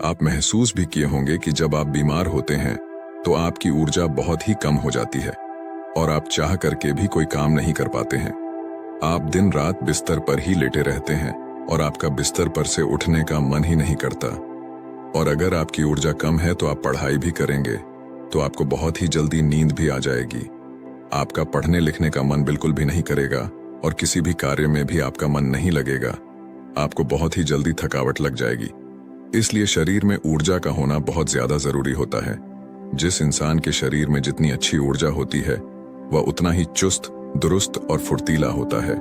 आप महसूस भी किए होंगे कि जब आप बीमार होते हैं तो आपकी ऊर्जा बहुत ही कम हो जाती है और आप चाह करके भी कोई काम नहीं कर पाते हैं। आप दिन रात बिस्तर पर ही लेटे रहते हैं और आपका बिस्तर पर से उठने का मन ही नहीं करता। और अगर आपकी ऊर्जा कम है तो आप पढ़ाई भी करेंगे तो आपको बहुत ही जल्दी नींद भी आ जाएगी। आपका पढ़ने लिखने का मन बिल्कुल भी नहीं करेगा और किसी भी कार्य में भी आपका मन नहीं लगेगा। आपको बहुत ही जल्दी थकावट लग जाएगी। इसलिए शरीर में ऊर्जा का होना बहुत ज्यादा जरूरी होता है। जिस इंसान के शरीर में जितनी अच्छी ऊर्जा होती है वह उतना ही चुस्त, दुरुस्त और फुर्तीला होता है।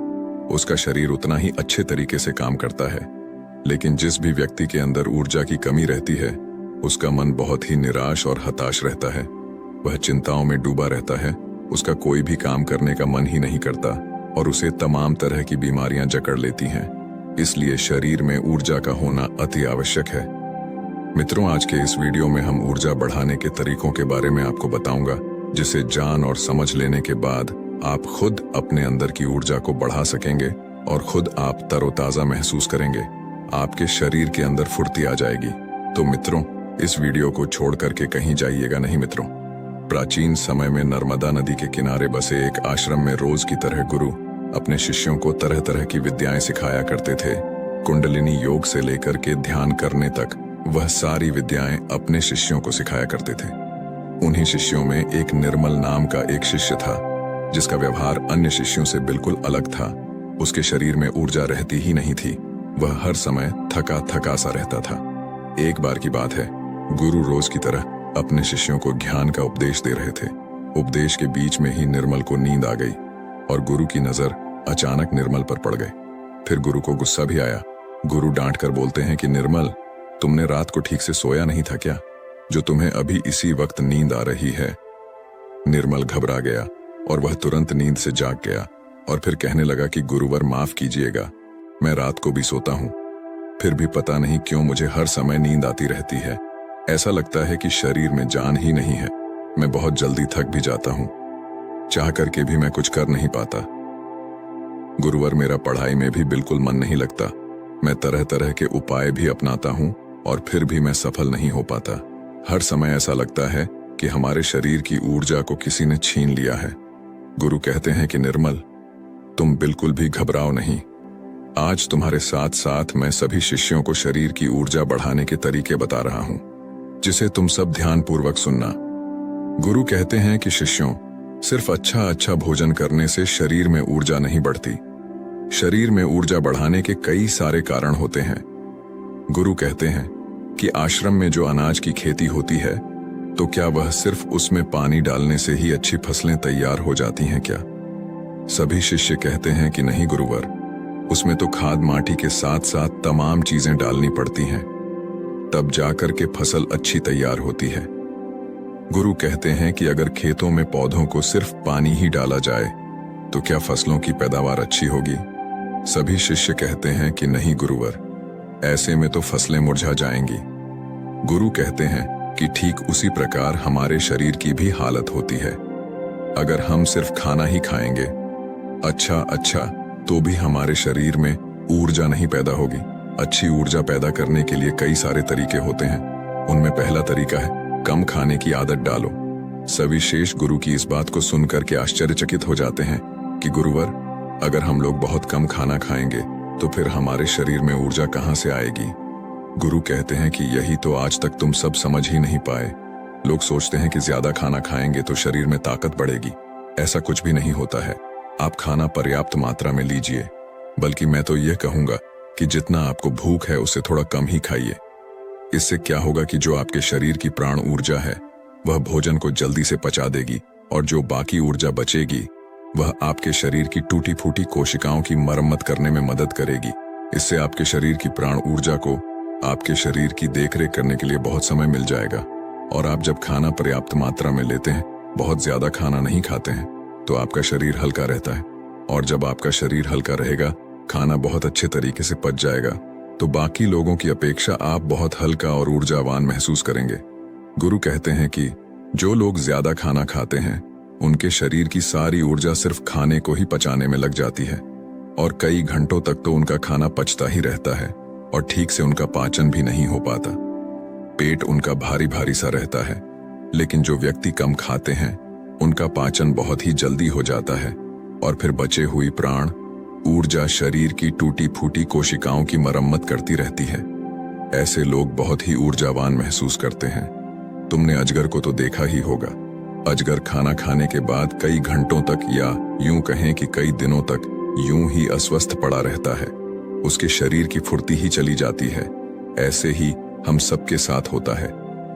उसका शरीर उतना ही अच्छे तरीके से काम करता है। लेकिन जिस भी व्यक्ति के अंदर ऊर्जा की कमी रहती है उसका मन बहुत ही निराश और हताश रहता है। वह चिंताओं में डूबा रहता है। उसका कोई भी काम करने का मन ही नहीं करता और उसे तमाम तरह की बीमारियां जकड़ लेती हैं। इसलिए शरीर में ऊर्जा का होना अति आवश्यक है। मित्रों, आज के इस वीडियो में हम ऊर्जा बढ़ाने के तरीकों के बारे में आपको बताऊंगा, जिसे जान और समझ लेने के बाद आप खुद अपने अंदर की ऊर्जा को बढ़ा सकेंगे और खुद आप तरोताजा महसूस करेंगे। आपके शरीर के अंदर फुर्ती आ जाएगी। तो मित्रों, इस वीडियो को छोड़ करके कहीं जाइएगा नहीं। मित्रों, प्राचीन समय में नर्मदा नदी के किनारे बसे एक आश्रम में रोज की तरह गुरु अपने शिष्यों को तरह तरह की विद्याएं सिखाया करते थे। कुंडलिनी योग से लेकर के ध्यान करने तक वह सारी विद्याएं अपने शिष्यों को सिखाया करते थे। उन्हीं शिष्यों में एक निर्मल नाम का एक शिष्य था जिसका व्यवहार अन्य शिष्यों से बिल्कुल अलग था। उसके शरीर में ऊर्जा रहती ही नहीं थी। वह हर समय थका थका सा रहता था। एक बार की बात है, गुरु रोज की तरह अपने शिष्यों को ज्ञान का उपदेश दे रहे थे। उपदेश के बीच में ही निर्मल को नींद आ गई और गुरु की नजर अचानक निर्मल पर पड़ गई। फिर गुरु को गुस्सा भी आया। गुरु डांट कर बोलते हैं कि निर्मल, तुमने रात को ठीक से सोया नहीं था क्या, जो तुम्हें अभी इसी वक्त नींद आ रही है। निर्मल घबरा गया और वह तुरंत नींद से जाग गया और फिर कहने लगा कि गुरुवर माफ कीजिएगा, मैं रात को भी सोता हूं, फिर भी पता नहीं क्यों मुझे हर समय नींद आती रहती है। ऐसा लगता है कि शरीर में जान ही नहीं है। मैं बहुत जल्दी थक भी जाता हूं, चाह करके भी मैं कुछ कर नहीं पाता। गुरुवर, मेरा पढ़ाई में भी बिल्कुल मन नहीं लगता। मैं तरह तरह के उपाय भी अपनाता हूं और फिर भी मैं सफल नहीं हो पाता। हर समय ऐसा लगता है कि हमारे शरीर की ऊर्जा को किसी ने छीन लिया है। गुरु कहते हैं कि निर्मल, तुम बिल्कुल भी घबराओ नहीं। आज तुम्हारे साथ साथ मैं सभी शिष्यों को शरीर की ऊर्जा बढ़ाने के तरीके बता रहा हूं, जिसे तुम सब ध्यानपूर्वक सुनना। गुरु कहते हैं कि शिष्यों, सिर्फ अच्छा भोजन करने से शरीर में ऊर्जा नहीं बढ़ती। शरीर में ऊर्जा बढ़ाने के कई सारे कारण होते हैं। गुरु कहते हैं कि आश्रम में जो अनाज की खेती होती है तो क्या वह सिर्फ उसमें पानी डालने से ही अच्छी फसलें तैयार हो जाती हैं क्या? सभी शिष्य कहते हैं कि नहीं गुरुवर, उसमें तो खाद माटी के साथ साथ तमाम चीजें डालनी पड़ती हैं, तब जाकर के फसल अच्छी तैयार होती है। गुरु कहते हैं कि अगर खेतों में पौधों को सिर्फ पानी ही डाला जाए तो क्या फसलों की पैदावार अच्छी होगी? सभी शिष्य कहते हैं कि नहीं गुरुवर, ऐसे में तो फसलें मुरझा जाएंगी। गुरु कहते हैं कि ठीक उसी प्रकार हमारे शरीर की भी हालत होती है। अगर हम सिर्फ खाना ही खाएंगे अच्छा तो भी हमारे शरीर में ऊर्जा नहीं पैदा होगी। अच्छी ऊर्जा पैदा करने के लिए कई सारे तरीके होते हैं। उनमें पहला तरीका है कम खाने की आदत डालो। सभी शेष गुरु की इस बात को सुनकर के आश्चर्यचकित हो जाते हैं कि गुरुवर, अगर हम लोग बहुत कम खाना खाएंगे तो फिर हमारे शरीर में ऊर्जा कहां से आएगी? गुरु कहते हैं कि यही तो आज तक तुम सब समझ ही नहीं पाए। लोग सोचते हैं कि ज्यादा खाना खाएंगे तो शरीर में ताकत बढ़ेगी। ऐसा कुछ भी नहीं होता है। आप खाना पर्याप्त मात्रा में लीजिए, बल्कि मैं तो यह कहूंगा कि जितना आपको भूख है उससे थोड़ा कम ही खाइए। इससे क्या होगा कि जो आपके शरीर की प्राण ऊर्जा है वह भोजन को जल्दी से पचा देगी और जो बाकी ऊर्जा बचेगी वह आपके शरीर की टूटी फूटी कोशिकाओं की मरम्मत करने में मदद करेगी। इससे आपके शरीर की प्राण ऊर्जा को आपके शरीर की देखरेख करने के लिए बहुत समय मिल जाएगा। और आप जब खाना पर्याप्त मात्रा में लेते हैं, बहुत ज्यादा खाना नहीं खाते हैं, तो आपका शरीर हल्का रहता है। और जब आपका शरीर हल्का रहेगा, खाना बहुत अच्छे तरीके से पच जाएगा, तो बाकी लोगों की अपेक्षा आप बहुत हल्का और ऊर्जावान महसूस करेंगे। गुरु कहते हैं कि जो लोग ज्यादा खाना खाते हैं उनके शरीर की सारी ऊर्जा सिर्फ खाने को ही पचाने में लग जाती है और कई घंटों तक तो उनका खाना पचता ही रहता है और ठीक से उनका पाचन भी नहीं हो पाता। पेट उनका भारी भारी सा रहता है। लेकिन जो व्यक्ति कम खाते हैं उनका पाचन बहुत ही जल्दी हो जाता है और फिर बचे हुई प्राण ऊर्जा शरीर की टूटी फूटी कोशिकाओं की मरम्मत करती रहती है। ऐसे लोग बहुत ही ऊर्जावान महसूस करते हैं। तुमने अजगर को तो देखा ही होगा। अजगर खाना खाने के बाद कई घंटों तक या यूं कहें कि कई दिनों तक यूं ही अस्वस्थ पड़ा रहता है। उसके शरीर की फुर्ती ही चली जाती है। ऐसे ही हम सबके साथ होता है।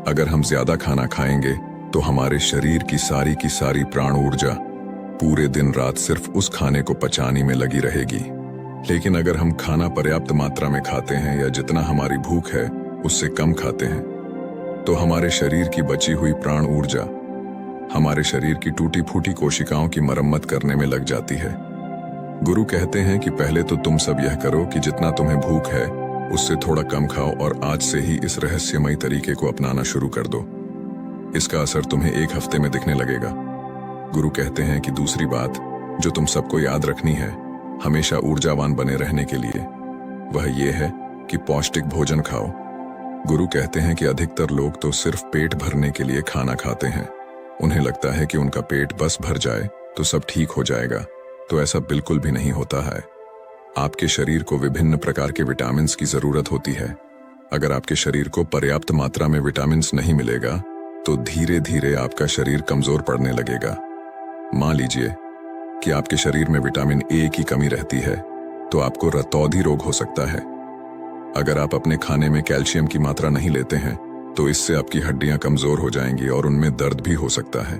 अगर हम ज्यादा खाना खाएंगे तो हमारे शरीर की सारी प्राण ऊर्जा पूरे दिन रात सिर्फ उस खाने को पचाने में लगी रहेगी। लेकिन अगर हम खाना पर्याप्त मात्रा में खाते हैं या जितना हमारी भूख है उससे कम खाते हैं तो हमारे शरीर की बची हुई प्राण ऊर्जा हमारे शरीर की टूटी फूटी कोशिकाओं की मरम्मत करने में लग जाती है। गुरु कहते हैं कि पहले तो तुम सब यह करो कि जितना तुम्हें भूख है उससे थोड़ा कम खाओ और आज से ही इस रहस्यमयी तरीके को अपनाना शुरू कर दो। इसका असर तुम्हें 1 हफ्ते में दिखने लगेगा। गुरु कहते हैं कि दूसरी बात जो तुम सबको याद रखनी है हमेशा ऊर्जावान बने रहने के लिए, वह ये है कि पौष्टिक भोजन खाओ। गुरु कहते हैं कि अधिकतर लोग तो सिर्फ पेट भरने के लिए खाना खाते हैं। उन्हें लगता है कि उनका पेट बस भर जाए तो सब ठीक हो जाएगा, तो ऐसा बिल्कुल भी नहीं होता है। आपके शरीर को विभिन्न प्रकार के विटामिन्स की जरूरत होती है। अगर आपके शरीर को पर्याप्त मात्रा में विटामिन्स नहीं मिलेगा तो धीरे धीरे आपका शरीर कमजोर पड़ने लगेगा। मान लीजिए कि आपके शरीर में विटामिन ए की कमी रहती है तो आपको रतौंधी रोग हो सकता है। अगर आप अपने खाने में कैल्शियम की मात्रा नहीं लेते हैं तो इससे आपकी हड्डियां कमजोर हो जाएंगी और उनमें दर्द भी हो सकता है।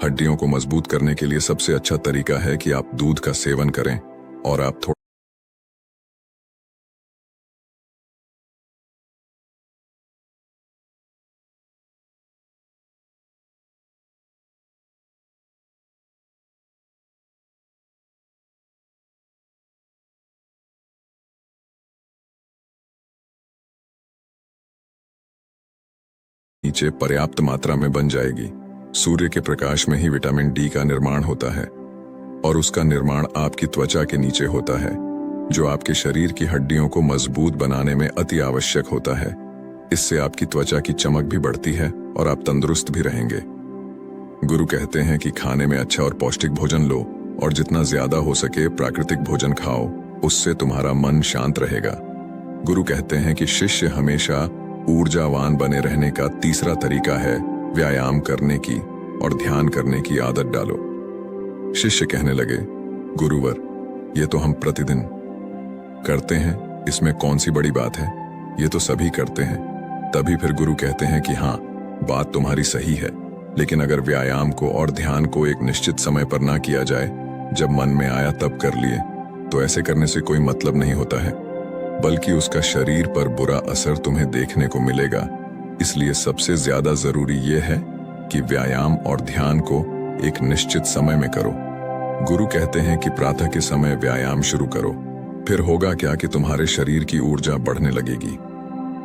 हड्डियों को मजबूत करने के लिए सबसे अच्छा तरीका है कि आप दूध का सेवन करें और आप थोड़ा नीचे पर्याप्त मात्रा में बन जाएगी। सूर्य के प्रकाश में ही विटामिन डी का निर्माण होता है और उसका निर्माण आपकी त्वचा के नीचे होता है, जो आपके शरीर की हड्डियों को मजबूत बनाने में अति आवश्यक होता है। इससे आपकी त्वचा की चमक भी बढ़ती है और आप तंदुरुस्त भी रहेंगे। गुरु कहते हैं कि खाने में अच्छा और पौष्टिक भोजन लो और जितना ज्यादा हो सके प्राकृतिक भोजन खाओ, उससे तुम्हारा मन शांत रहेगा। गुरु कहते हैं कि शिष्य हमेशा ऊर्जावान बने रहने का तीसरा तरीका है व्यायाम करने की और ध्यान करने की आदत डालो। शिष्य कहने लगे, गुरुवर, ये तो हम प्रतिदिन करते हैं, इसमें कौन सी बड़ी बात है, ये तो सभी करते हैं। तभी फिर गुरु कहते हैं कि हाँ, बात तुम्हारी सही है, लेकिन अगर व्यायाम को और ध्यान को एक निश्चित समय पर ना किया जाए, जब मन में आया तब कर लिए, तो ऐसे करने से कोई मतलब नहीं होता है, बल्कि उसका शरीर पर बुरा असर तुम्हें देखने को मिलेगा। इसलिए सबसे ज्यादा जरूरी यह है कि व्यायाम और ध्यान को एक निश्चित समय में करो। गुरु कहते हैं कि प्रातः के समय व्यायाम शुरू करो, फिर होगा क्या कि तुम्हारे शरीर की ऊर्जा बढ़ने लगेगी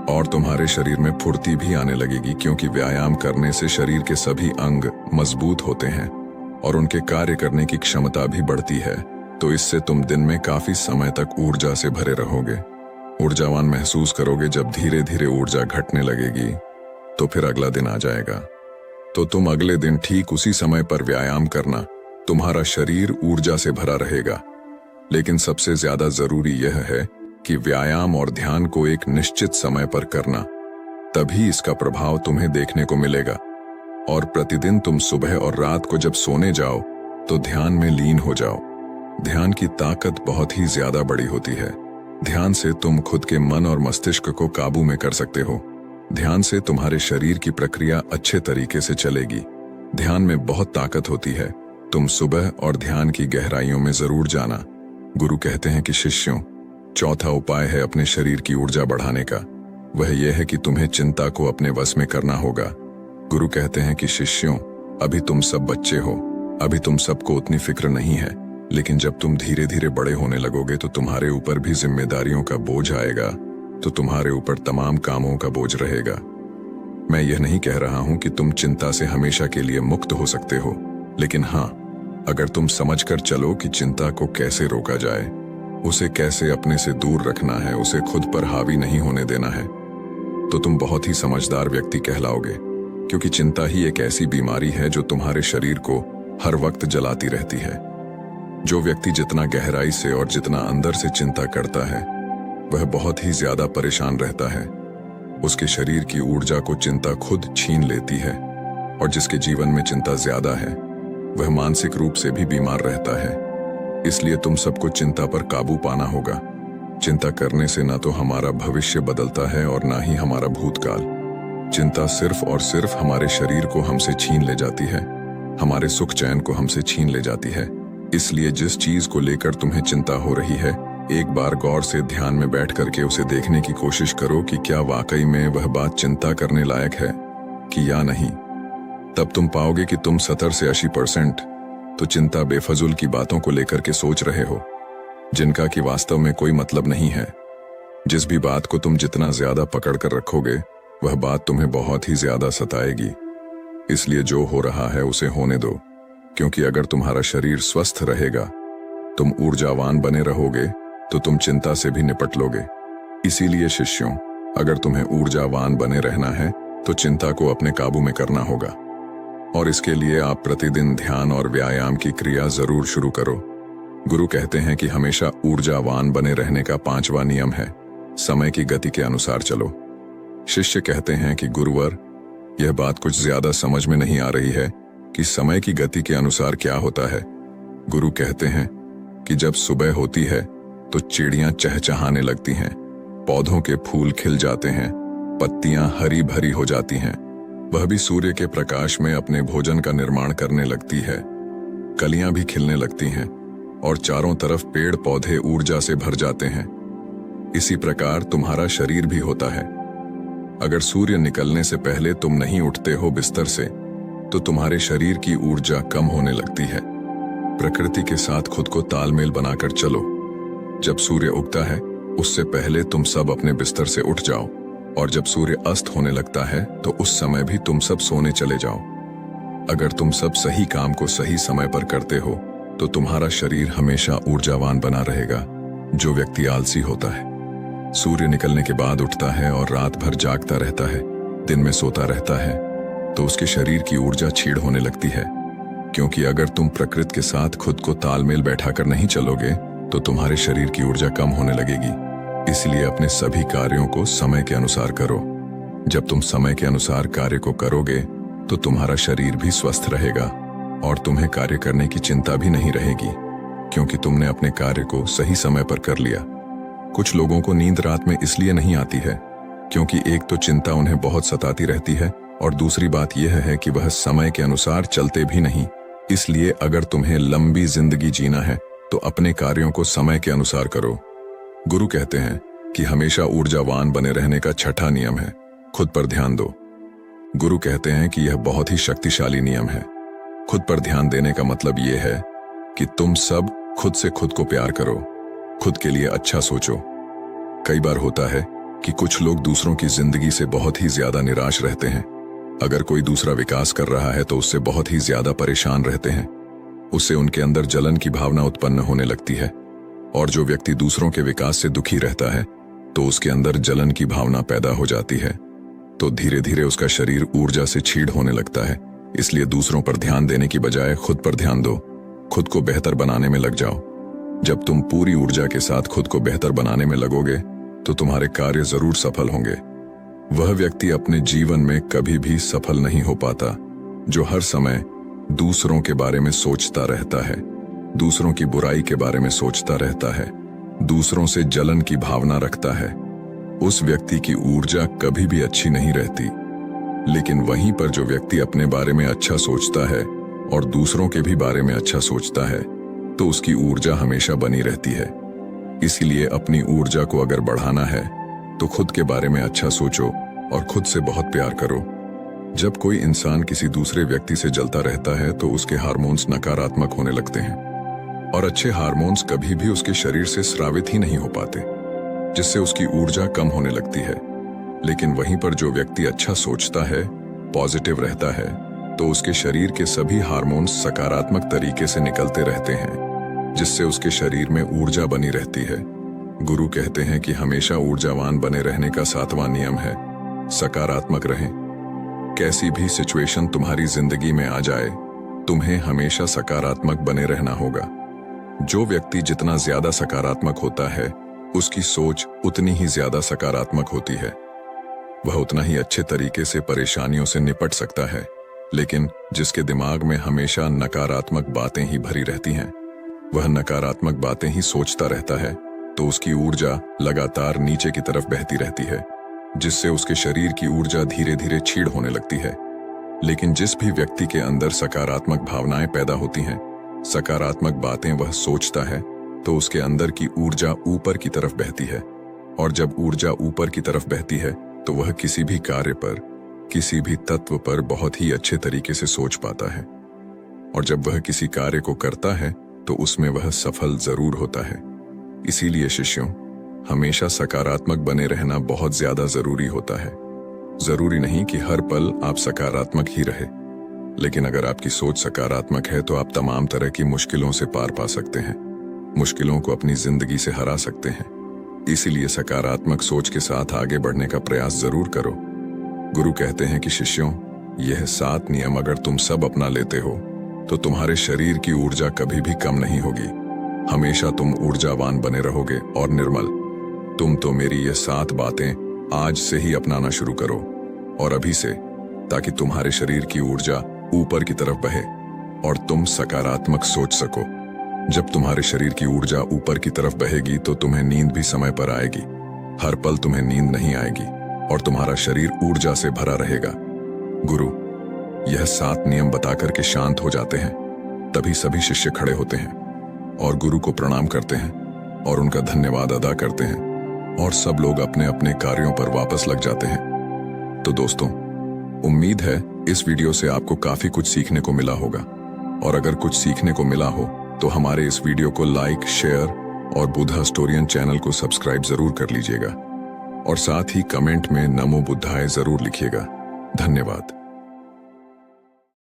और तुम्हारे शरीर में फुर्ती भी आने लगेगी, क्योंकि व्यायाम करने से शरीर के सभी अंग मजबूत होते हैं और उनके कार्य करने की क्षमता भी बढ़ती है। तो इससे तुम दिन में काफी समय तक ऊर्जा से भरे रहोगे। ऊर्जावान महसूस करोगे। जब धीरे धीरे ऊर्जा घटने लगेगी तो फिर अगला दिन आ जाएगा, तो तुम अगले दिन ठीक उसी समय पर व्यायाम करना, तुम्हारा शरीर ऊर्जा से भरा रहेगा। लेकिन सबसे ज्यादा जरूरी यह है कि व्यायाम और ध्यान को एक निश्चित समय पर करना, तभी इसका प्रभाव तुम्हें देखने को मिलेगा। और प्रतिदिन तुम सुबह और रात को जब सोने जाओ तो ध्यान में लीन हो जाओ। ध्यान की ताकत बहुत ही ज्यादा बड़ी होती है। ध्यान से तुम खुद के मन और मस्तिष्क को काबू में कर सकते हो। ध्यान से तुम्हारे शरीर की प्रक्रिया अच्छे तरीके से चलेगी। ध्यान में बहुत ताकत होती है। तुम सुबह और ध्यान की गहराइयों में जरूर जाना। गुरु कहते हैं कि शिष्यों, चौथा उपाय है अपने शरीर की ऊर्जा बढ़ाने का। वह यह है कि तुम्हें चिंता को अपने वश में करना होगा। गुरु कहते हैं कि शिष्यों, अभी तुम सब बच्चे हो, अभी तुम सबको उतनी फिक्र नहीं है, लेकिन जब तुम धीरे धीरे बड़े होने लगोगे तो तुम्हारे ऊपर भी जिम्मेदारियों का बोझ आएगा, तो तुम्हारे ऊपर तमाम कामों का बोझ रहेगा। मैं यह नहीं कह रहा हूं कि तुम चिंता से हमेशा के लिए मुक्त हो सकते हो, लेकिन हाँ, अगर तुम समझकर चलो कि चिंता को कैसे रोका जाए, उसे कैसे अपने से दूर रखना है, उसे खुद पर हावी नहीं होने देना है, तो तुम बहुत ही समझदार व्यक्ति कहलाओगे, क्योंकि चिंता ही एक ऐसी बीमारी है जो तुम्हारे शरीर को हर वक्त जलाती रहती है। जो व्यक्ति जितना गहराई से और जितना अंदर से चिंता करता है, वह बहुत ही ज्यादा परेशान रहता है। उसके शरीर की ऊर्जा को चिंता खुद छीन लेती है, और जिसके जीवन में चिंता ज्यादा है, वह मानसिक रूप से भी बीमार रहता है। इसलिए तुम सबको चिंता पर काबू पाना होगा। चिंता करने से ना तो हमारा भविष्य बदलता है और ना ही हमारा भूतकाल। चिंता सिर्फ और सिर्फ हमारे शरीर को हमसे छीन ले जाती है, हमारे सुख चैन को हमसे छीन ले जाती है। इसलिए जिस चीज को लेकर तुम्हें चिंता हो रही है, एक बार गौर से ध्यान में बैठ करके उसे देखने की कोशिश करो कि क्या वाकई में वह बात चिंता करने लायक है कि या नहीं। तब तुम पाओगे कि तुम 70 से 80% तो चिंता बेफजूल की बातों को लेकर के सोच रहे हो, जिनका कि वास्तव में कोई मतलब नहीं है। जिस भी बात को तुम जितना ज्यादा पकड़ कर रखोगे, वह बात तुम्हें बहुत ही ज्यादा सताएगी। इसलिए जो हो रहा है उसे होने दो, क्योंकि अगर तुम्हारा शरीर स्वस्थ रहेगा, तुम ऊर्जावान बने रहोगे, तो तुम चिंता से भी निपट लोगे। इसीलिए शिष्यों, अगर तुम्हें ऊर्जावान बने रहना है तो चिंता को अपने काबू में करना होगा, और इसके लिए आप प्रतिदिन ध्यान और व्यायाम की क्रिया जरूर शुरू करो। गुरु कहते हैं कि हमेशा ऊर्जावान बने रहने का 5वां नियम है, समय की गति के अनुसार चलो। शिष्य कहते हैं कि गुरुवर, यह बात कुछ ज्यादा समझ में नहीं आ रही है कि समय की गति के अनुसार क्या होता है। गुरु कहते हैं कि जब सुबह होती है तो चिड़ियां चहचहाने लगती हैं, पौधों के फूल खिल जाते हैं, पत्तियां हरी भरी हो जाती हैं, वह भी सूर्य के प्रकाश में अपने भोजन का निर्माण करने लगती है, कलियां भी खिलने लगती हैं और चारों तरफ पेड़ पौधे ऊर्जा से भर जाते हैं। इसी प्रकार तुम्हारा शरीर भी होता है। अगर सूर्य निकलने से पहले तुम नहीं उठते हो बिस्तर से, तो तुम्हारे शरीर की ऊर्जा कम होने लगती है। प्रकृति के साथ खुद को तालमेल बनाकर चलो। जब सूर्य उगता है, उससे पहले तुम सब अपने बिस्तर से उठ जाओ, और जब सूर्य अस्त होने लगता है तो उस समय भी तुम सब सोने चले जाओ। अगर तुम सब सही काम को सही समय पर करते हो, तो तुम्हारा शरीर हमेशा ऊर्जावान बना रहेगा। जो व्यक्ति आलसी होता है, सूर्य निकलने के बाद उठता है और रात भर जागता रहता है, दिन में सोता रहता है, तो उसके शरीर की ऊर्जा छीड़ होने लगती है। क्योंकि अगर तुम प्रकृति के साथ खुद को तालमेल बैठाकर नहीं चलोगे, तो तुम्हारे शरीर की ऊर्जा कम होने लगेगी। इसलिए अपने सभी कार्यों को समय के अनुसार करो। जब तुम समय के अनुसार कार्य को करोगे, तो तुम्हारा शरीर भी स्वस्थ रहेगा और तुम्हें कार्य करने की चिंता भी नहीं रहेगी, क्योंकि तुमने अपने कार्य को सही समय पर कर लिया। कुछ लोगों को नींद रात में इसलिए नहीं आती है क्योंकि एक तो चिंता उन्हें बहुत सताती रहती है, और दूसरी बात यह है कि वह समय के अनुसार चलते भी नहीं। इसलिए अगर तुम्हें लंबी जिंदगी जीना है, तो अपने कार्यों को समय के अनुसार करो। गुरु कहते हैं कि हमेशा ऊर्जावान बने रहने का 6ठा नियम है, खुद पर ध्यान दो। गुरु कहते हैं कि यह बहुत ही शक्तिशाली नियम है। खुद पर ध्यान देने का मतलब यह है कि तुम सब खुद से खुद को प्यार करो, खुद के लिए अच्छा सोचो। कई बार होता है कि कुछ लोग दूसरों की जिंदगी से बहुत ही ज्यादा निराश रहते हैं। अगर कोई दूसरा विकास कर रहा है तो उससे बहुत ही ज्यादा परेशान रहते हैं। उससे उनके अंदर जलन की भावना उत्पन्न होने लगती है, और जो व्यक्ति दूसरों के विकास से दुखी रहता है, तो उसके अंदर जलन की भावना पैदा हो जाती है। तो धीरे धीरे उसका शरीर ऊर्जा से छीड़ होने लगता है। इसलिए दूसरों पर ध्यान देने की बजाय खुद पर ध्यान दो, खुद को बेहतर बनाने में लग जाओ। जब तुम पूरी ऊर्जा के साथ खुद को बेहतर बनाने में लगोगे, तो तुम्हारे कार्य जरूर सफल होंगे। वह व्यक्ति अपने जीवन में कभी भी सफल नहीं हो पाता जो हर समय दूसरों के बारे में सोचता रहता है, दूसरों की बुराई के बारे में सोचता रहता है, दूसरों से जलन की भावना रखता है। उस व्यक्ति की ऊर्जा कभी भी अच्छी नहीं रहती। लेकिन वहीं पर जो व्यक्ति अपने बारे में अच्छा सोचता है और दूसरों के भी बारे में अच्छा सोचता है, तो उसकी ऊर्जा हमेशा बनी रहती है। इसीलिए अपनी ऊर्जा को अगर बढ़ाना है, तो खुद के बारे में अच्छा सोचो और खुद से बहुत प्यार करो। जब कोई इंसान किसी दूसरे व्यक्ति से जलता रहता है, तो उसके हार्मोन्स नकारात्मक होने लगते हैं, और अच्छे हार्मोन्स कभी भी उसके शरीर से स्रावित ही नहीं हो पाते, जिससे उसकी ऊर्जा कम होने लगती है। लेकिन वहीं पर जो व्यक्ति अच्छा सोचता है, पॉजिटिव रहता है, तो उसके शरीर के सभी हार्मोन्स सकारात्मक तरीके से निकलते रहते हैं, जिससे उसके शरीर में ऊर्जा बनी रहती है। गुरु कहते हैं कि हमेशा ऊर्जावान बने रहने का 7वां नियम है, सकारात्मक रहें। कैसी भी सिचुएशन तुम्हारी जिंदगी में आ जाए, तुम्हें हमेशा सकारात्मक बने रहना होगा। जो व्यक्ति जितना ज्यादा सकारात्मक होता है, उसकी सोच उतनी ही ज्यादा सकारात्मक होती है। वह उतना ही अच्छे तरीके से परेशानियों से निपट सकता है। लेकिन जिसके दिमाग में हमेशा नकारात्मक बातें ही भरी रहती हैं, वह नकारात्मक बातें ही सोचता रहता है, तो उसकी ऊर्जा लगातार नीचे की तरफ बहती रहती है, जिससे उसके शरीर की ऊर्जा धीरे धीरे क्षीण होने लगती है। लेकिन जिस भी व्यक्ति के अंदर सकारात्मक भावनाएं पैदा होती हैं, सकारात्मक बातें वह सोचता है, तो उसके अंदर की ऊर्जा ऊपर की तरफ बहती है। और जब ऊर्जा ऊपर की तरफ बहती है, तो वह किसी भी कार्य पर, किसी भी तत्व पर बहुत ही अच्छे तरीके से सोच पाता है। और जब वह किसी कार्य को करता है, तो उसमें वह सफल जरूर होता है। इसीलिए शिष्यों, हमेशा सकारात्मक बने रहना बहुत ज्यादा जरूरी होता है। जरूरी नहीं कि हर पल आप सकारात्मक ही रहे, लेकिन अगर आपकी सोच सकारात्मक है तो आप तमाम तरह की मुश्किलों से पार पा सकते हैं, मुश्किलों को अपनी जिंदगी से हरा सकते हैं। इसीलिए सकारात्मक सोच के साथ आगे बढ़ने का प्रयास जरूर करो। गुरु कहते हैं कि शिष्यों, यह 7 नियम अगर तुम सब अपना लेते हो, तो तुम्हारे शरीर की ऊर्जा कभी भी कम नहीं होगी। हमेशा तुम ऊर्जावान बने रहोगे और निर्मल। तुम तो मेरी ये 7 बातें आज से ही अपनाना शुरू करो, और अभी से, ताकि तुम्हारे शरीर की ऊर्जा ऊपर की तरफ बहे और तुम सकारात्मक सोच सको। जब तुम्हारे शरीर की ऊर्जा ऊपर की तरफ बहेगी, तो तुम्हें नींद भी समय पर आएगी। हर पल तुम्हें नींद नहीं आएगी और तुम्हारा शरीर ऊर्जा से भरा रहेगा। गुरु यह 7 नियम बताकर के शांत हो जाते हैं। तभी सभी शिष्य खड़े होते हैं और गुरु को प्रणाम करते हैं और उनका धन्यवाद अदा करते हैं, और सब लोग अपने अपने कार्यों पर वापस लग जाते हैं। तो दोस्तों, उम्मीद है इस वीडियो से आपको काफी कुछ सीखने को मिला होगा, और अगर कुछ सीखने को मिला हो तो हमारे इस वीडियो को लाइक, शेयर और बुद्धा स्टोरियन चैनल को सब्सक्राइब जरूर कर लीजिएगा, और साथ ही कमेंट में नमो बुद्धाय जरूर लिखिएगा। धन्यवाद।